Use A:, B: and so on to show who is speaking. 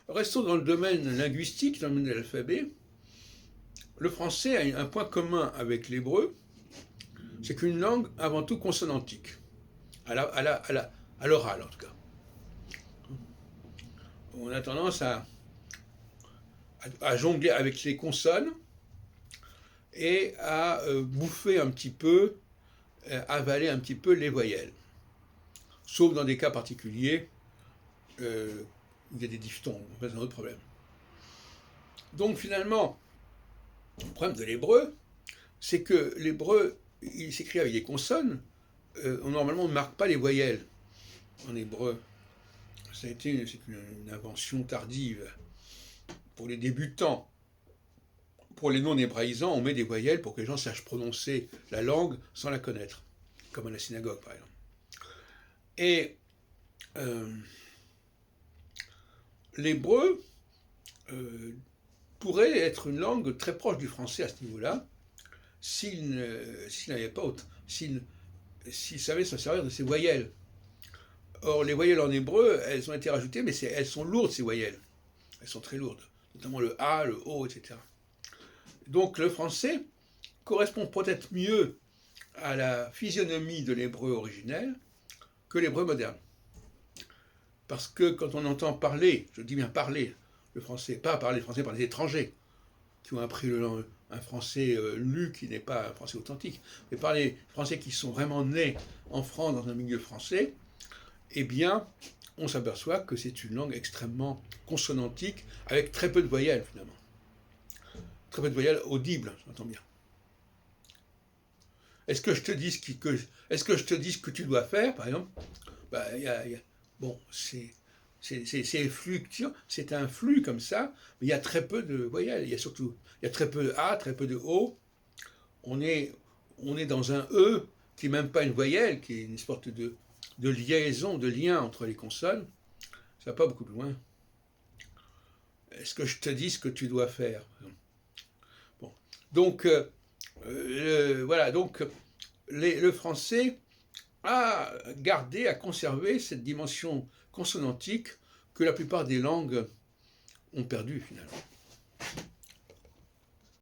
A: Restons dans le domaine linguistique, dans le domaine de l'alphabet. Le français a un point commun avec l'hébreu, c'est qu'une langue avant tout consonantique, à l'oral en tout cas. On a tendance à jongler avec les consonnes et à bouffer un petit peu, avaler un petit peu les voyelles. Sauf dans des cas particuliers, où il y a des diphtongues, c'est un autre problème. Donc finalement, le problème de l'hébreu, c'est que l'hébreu, il s'écrit avec des consonnes. Normalement, on ne marque pas les voyelles en hébreu. C'est une invention tardive pour les débutants. Pour les non-hébraïsants, on met des voyelles pour que les gens sachent prononcer la langue sans la connaître, comme à la synagogue par exemple. Et l'hébreu pourrait être une langue très proche du français à ce niveau-là, s'il n'avait pas s'il savait se servir de ces voyelles. Or, les voyelles en hébreu, elles ont été rajoutées, mais elles sont lourdes, ces voyelles. Elles sont très lourdes, notamment le A, le O, etc. Donc, le français correspond peut-être mieux à la physionomie de l'hébreu originel que l'hébreu moderne. Parce que quand on entend parler, je dis bien parler, le français, pas parler le français par les étrangers, qui ont appris un français lu qui n'est pas un français authentique, mais par les Français qui sont vraiment nés en France dans un milieu français, eh bien, on s'aperçoit que c'est une langue extrêmement consonantique, avec très peu de voyelles, finalement. Très peu de voyelles audibles, j'entends bien. Est-ce que je te dis ce que tu dois faire, par exemple? Bon, c'est fluctuant, c'est un flux comme ça, mais il y a très peu de voyelles. Il y a très peu de A, très peu de O. On est dans un E qui n'est même pas une voyelle, qui est une sorte de liaison, de lien entre les consonnes. Ça va pas beaucoup plus loin. Est-ce que je te dis ce que tu dois faire? Bon. Donc, voilà. Donc, le français a gardé, a conservé cette dimension consonantique que la plupart des langues ont perdue, finalement.